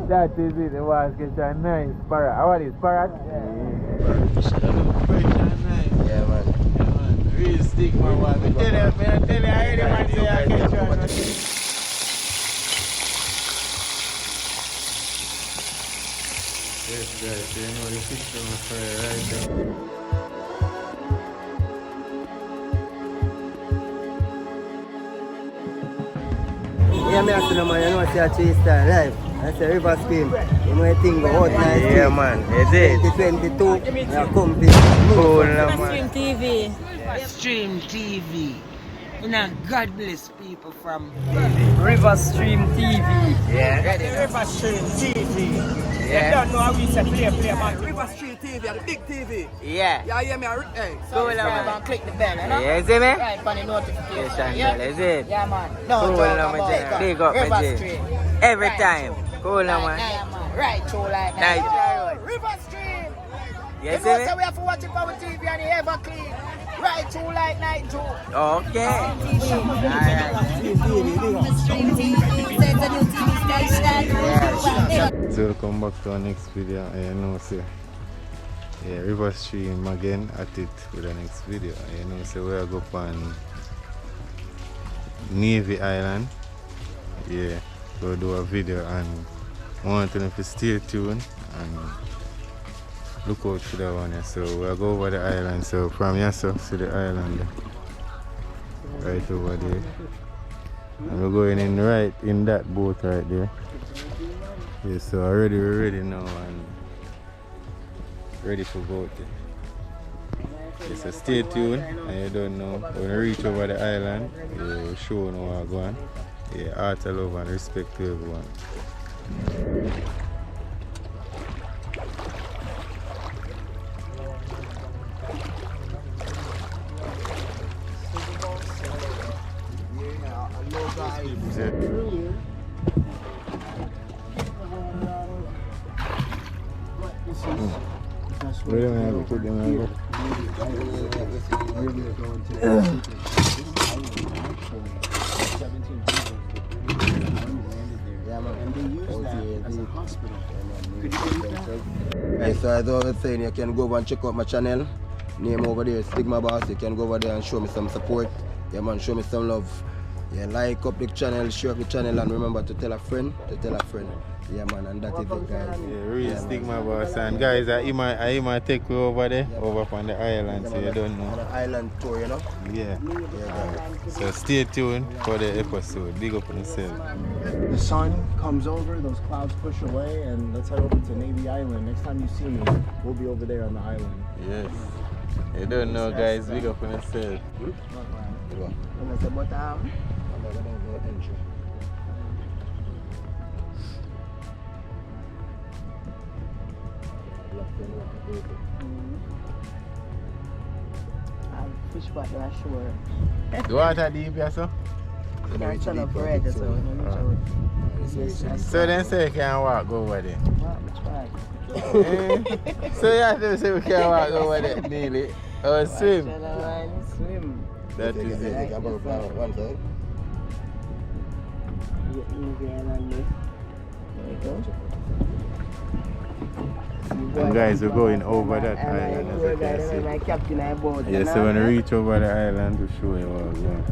That is it, the was get a nice parrot. How are these parrot? Yeah, man. Real stick, man. I tell you, I heard him say I catch one. Yes, guys, so you know the fish from the fire right there. Yeah, me after man, you know what I chase that life. I say river stream. You know the thing go out nice. Yeah, man, it is. 2022, I come to Cool, River man. Stream TV. Stream TV. You know, God bless people from River Stream TV. Yeah. River Stream TV. Yeah. You don't know how we say play, man. River Stream TV, the big TV. Yeah. Yeah, hear me? Hey. so man. Click the bell, you know? Yeah, see me? Right, for the notification. Yes, is it? Yeah, man. No, Cool, joke man. about Big up, River man. Stream. Every Right. time. Cool, man. Man. Right, through like Nice. that. River Stream. You You see know, me? so we have to watch it on TV and the ever clean. Right, through like night, too. Okay. Alright. Stream TV. There's a new TV station. So welcome back to our next video. You know, so yeah, River Stream again at it with the next video. You know, so we are go on Navy Island. Yeah, go do a video and I want them to stay tuned and look out for that one. Yeah. So we'll go over the island. So from here, so see the island right over there. And we're going in right in that boat right there. Yeah, so we're ready now and ready for boat. Yeah, so stay tuned and you don't know. When we reach over the island, we'll show you what we're going. Yeah, heart of love and respect to everyone. Where am I going to put them? Yeah, so as I was saying, you can go over and check out my channel. Name over there, Stigma Boss. You can go over there and show me some support. Yeah, man, show me some love. Yeah, like up the channel, share up the channel, and remember to tell a friend, Yeah, man, and that is it, guys. Yeah, real Stigma Boss. And guys, I might take you over there, over on the island, so you don't know. On the island tour, you know? Yeah. So stay tuned for the episode. Big up on yourself. The sun comes over, those clouds push away, and let's head over to Navy Island. Next time you see me, we'll be over there on the island. Yes. You don't know, guys. Big up on yourself. Fish back there, sure. The water deep, yeah, so? Can't turn up red, so. So then say you can walk over there. Try. So you have to say we can walk over there, nearly. Or swim. Swim. That is it. One side. And guys, we're going over that island, as you can see. Yeah, so when we reach over the island, we'll show you what we're going.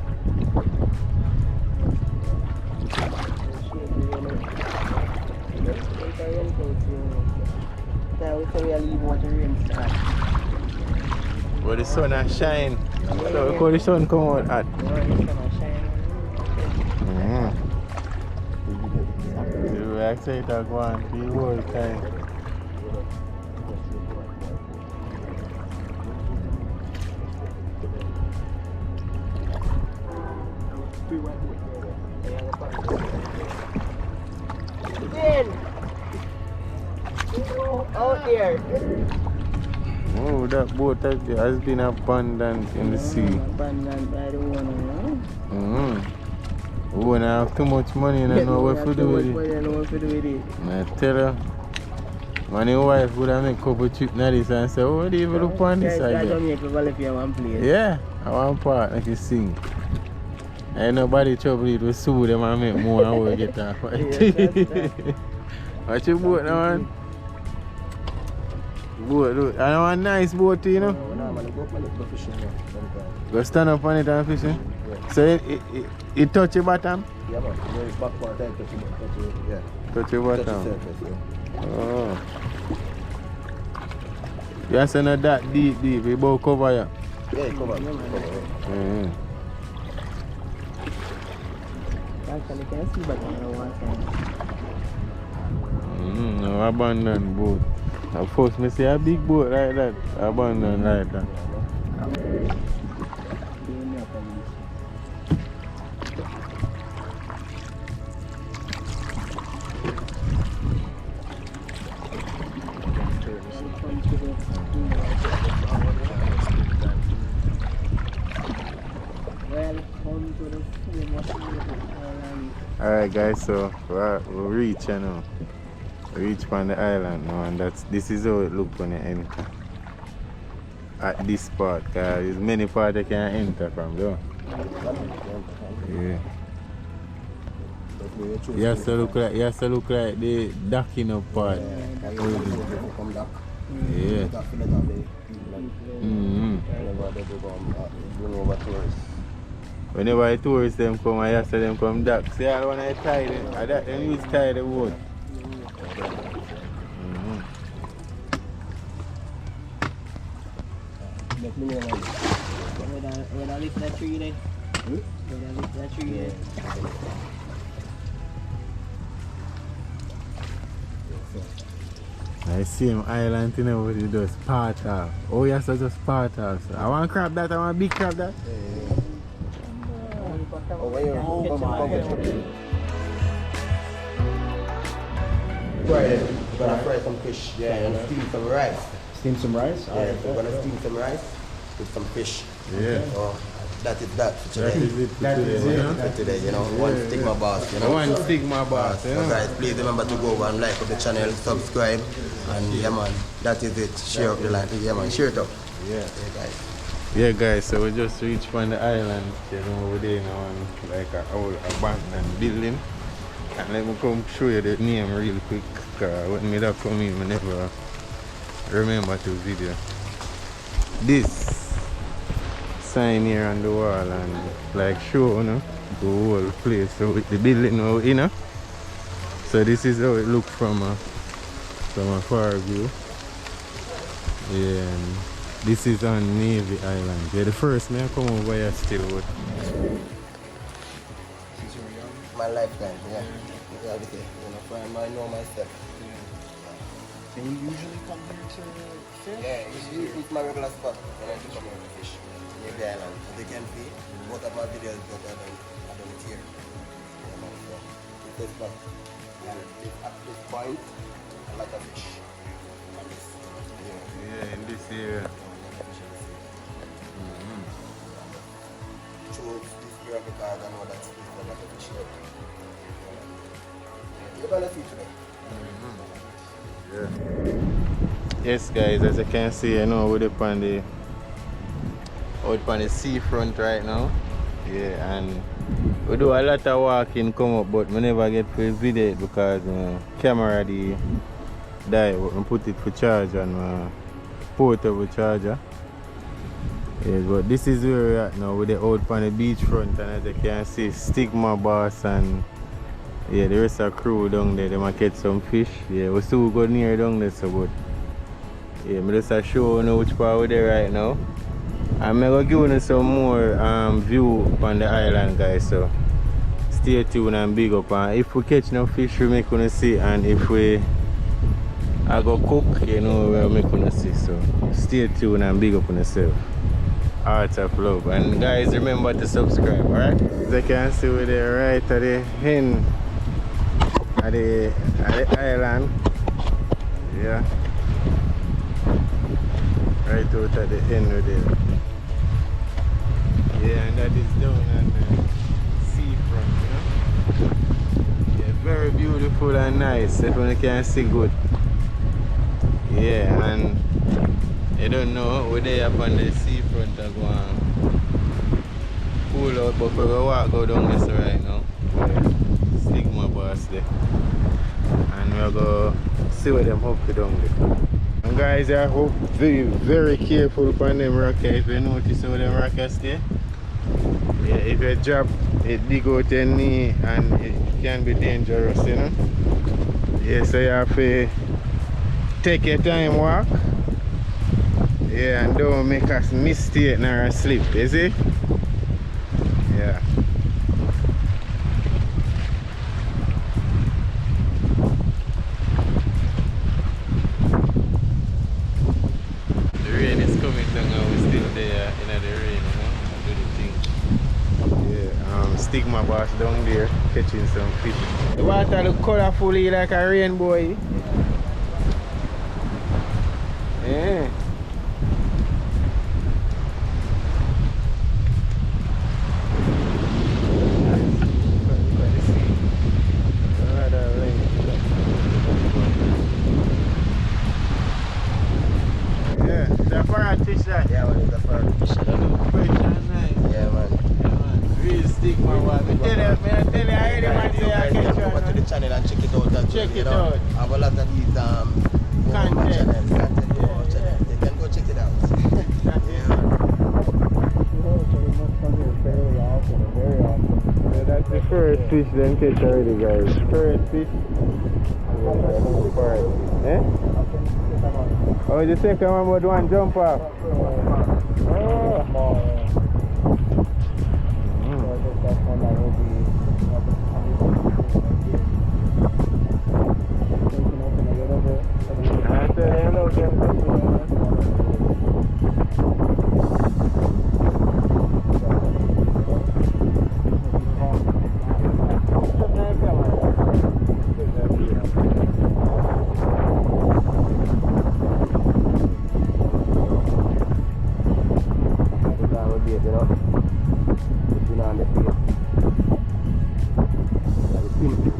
Where the sun has shine. So look how the sun come out at. So we actually talk one the whole time. Out there. Oh, that boat has been abandoned in the sea. Abandoned by the owner. Oh, and I have too much money and I know what to do with it. I tell her, my wife would have made a couple trips now this and say, oh, what do you even look on this side? Yeah, I want part like you sing. Ain't nobody trouble it with sue them and make more and we get off. Watch your boat now, man. Boat, look. And I want a nice boat too, you know? No, man, go up on it, go fishing here. Sometimes. Go stand up on it and fishing? Yeah. So it touch your bottom? Yeah, man. There is back part, then touch your, yeah. Touch your Touch the bottom? surface, yeah. Oh. You are saying that deep, we both cover ya? Yeah, come on. Mm-hmm. Actually, can I see back on the water? No, abandoned boat. Of course, me see a big boat like that. Abandoned like that. Welcome to the famous island. Alright guys, so we reach you know. We reach on the island now, and this is how it looks when you enter. At this part, cause there's many parts you can enter from though. Yeah. You have to look like the docking up part. Come back. Yeah. Whenever the tourists them come, I have to them come dock. See, I want to tie them. I that them use tie the boat. When I lift that tree there. When I lift that tree there. I see him island thing over there just part off. Oh yes, so just part off. So I want crab that, I want big crab that. Over here. Come Right, we're gonna fry some fish. Yeah, and steam some rice. Steam some rice? Yeah, so we're gonna steam some rice with some fish. Yeah. So that is that for That today. is it for today, you know? For today, you know, one stigma boss, you know. One stigma boss, you So know? guys, please remember to go over and like up the channel, subscribe, and yeah man, that is it. Share up the line. Yeah man, share it up. Yeah. Yeah guys. Yeah guys, so we just reached on the island, you know, over there now, and like a old abandoned building. And let me come show you the name real quick, cause when me that come in, I never remember to video. This sign here on the wall and like show, you know, the whole place, so with the building now, you know. So this is how it looks from a far view. Yeah, and this is on Navy Island. Yeah, the first me I come over here still with. My lifetime, yeah. Yeah, everything. You know, I know myself. And you usually come here to fish? Yeah, it's my regular spot when I do come here to fish. Near the island. As you can see, both of my videos that I done it here. You know, so it's this spot. Yeah, at this point, a lot of fish. Like this. Yeah, in this area. Choose this area because I know that's a lot of fish here. You're gonna see today. Yeah. Yes guys, as you can see, you know we're out on the seafront right now. Yeah, and we do a lot of walking come up, but we never get to video it because camera die, but we put it for charge on my portable charger. Yes, but this is where we're at now. We're out on the beachfront, and as you can see, Stigma Boss and yeah, the rest of the crew down there, they might catch some fish. Yeah, we still go near down there, so but yeah, I'm just show you which part we're there right now. I'm gonna give you some more view on the island, guys. So stay tuned and big up. And if we catch no fish, we make you see, and if we go cook, you know, we'll make you see. So stay tuned and big up on yourself. Hearts of love, and guys, remember to subscribe. Alright, as you can see, we're there right at the end. At the island, yeah, right out at the end of there. Yeah, and that is down on the seafront, you know. Yeah, very beautiful and nice. Everyone can see good. Yeah, and you don't know we're there up on the seafront and go and pull out, but we walk go down this right now. Stigma Boss there. and we'll go see what them up to down there. And guys, I hope very careful upon them rockets. If you notice how them rockets stay. Yeah, if you drop it dig out your knee and it can be dangerous, you know. Yeah, so you have to take your time walk. Yeah, and don't make a mistake nor a slip, you see? Yeah. The rain is coming down and we're still there in the rain, you know, and do the thing. Yeah, stigma boss down there catching some fish. The water look colorfully like a rainbow. Yeah. Fish that? Yeah, man, it's a fur fish. Fresh and nice. Yeah, man. Yeah, man. Real stigma one. I tell you, I hear the man say I catch Go one. to the channel and check it out. Check it you know. out. I have a lot of these Content. channels. You can go check it out. So that's the first fish then catch already, guys. First fish. Eh? Oh, the second one but one jump off.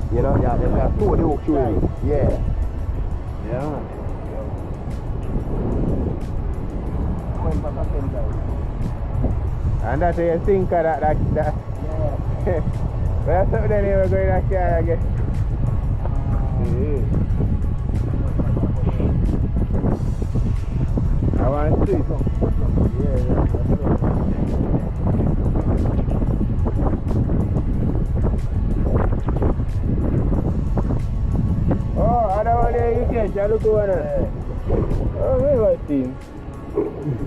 You know, yeah, there's two new queues. Yeah. Yeah. And that's a sinker that. Yeah. Well, something then we're going to car again. I want to see some. Yeah. Oh, I don't want to catch. I look over there. Oh, where was he?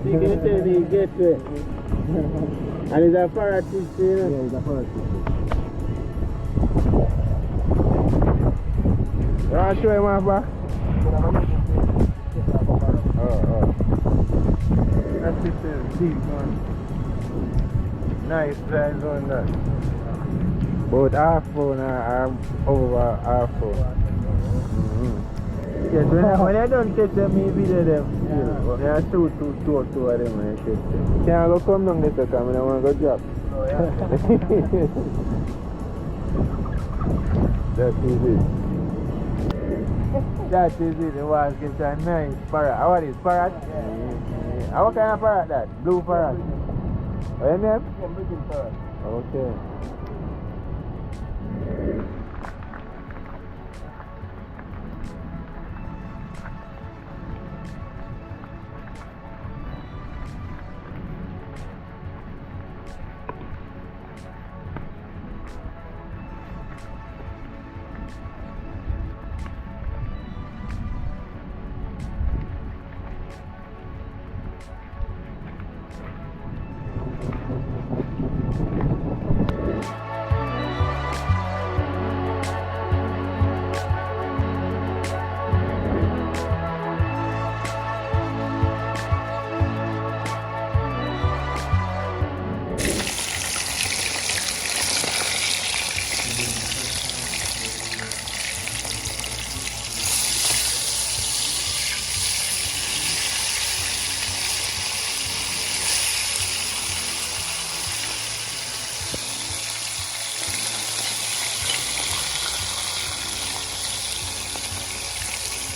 You can tell me get to it. And it's a parrot fish, you know? Yeah, it's a parrot fish. You want to show him off back? Oh. That's it, deep one. Nice size on that. About half pound or over half pound. Yes, when I don't catch them, me video them. Yeah. I shoot two of them when I catch them. Can I go come down this time? I want to go drop. Oh, yeah. That is it. That is it. It was getting a nice parrot. How are these parrot? Yeah. What kind of parrot that? Blue parrot? What is it? Blue parrot. Okay.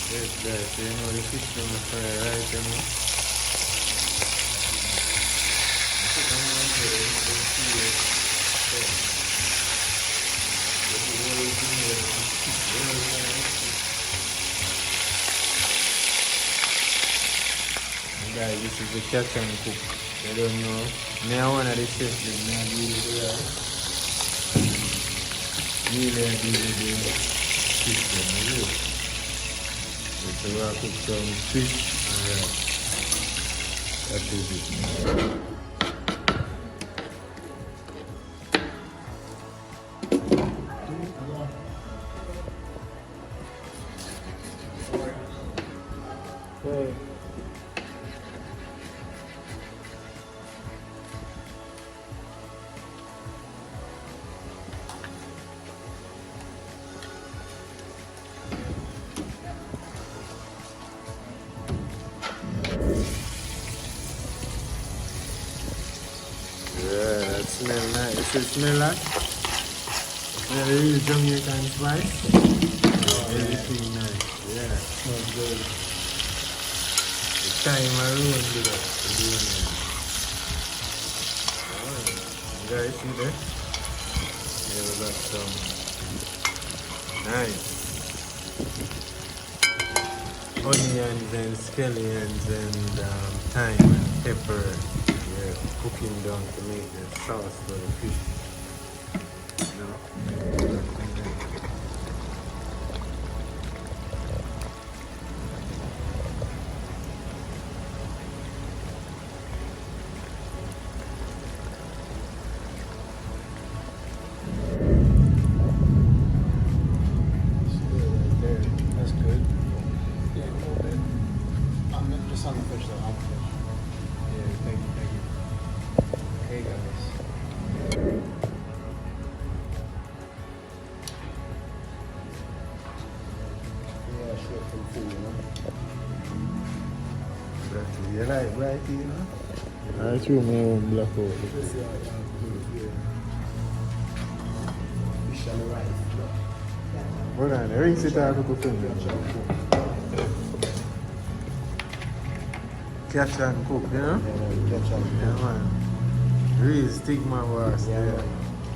Yes, guys, you know the fish on the fire, right? You know? Guys, this is the catch and cook. I don't know. Me are one of the chefs that me are doing here. Really are doing the system, really. So we are cook some fish and rice. That is it. Okay. Yeah, that smell nice. It smell like yeah, real Jamaican spice. Everything nice. Yeah, smells good. The time alone do that. You guys see that? Yeah, we got some nice onions and scallions and thyme and pepper. Yeah, cooking down to make the sauce for the fish. You know? That's good. Yeah, a little bit. I'm just on the fish though. On the fish. Yeah, thank you, thank you. Hey guys. Yeah, sure, some food, you know. You like right here, you know? I threw my own black out. Fish and rice. Hold on, rinse it out with the finger. Catch and cook, you know? Catch and Yeah, man. Real stigma was Yeah, there. man.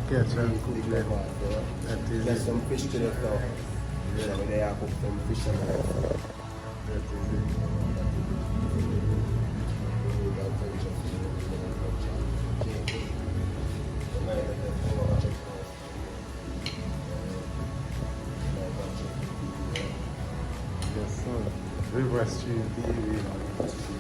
Catch and cook, that, that is Get it. some fish to the top. Yeah, but they are cook some fish and rice. That is it. Yes, son. River Street TV.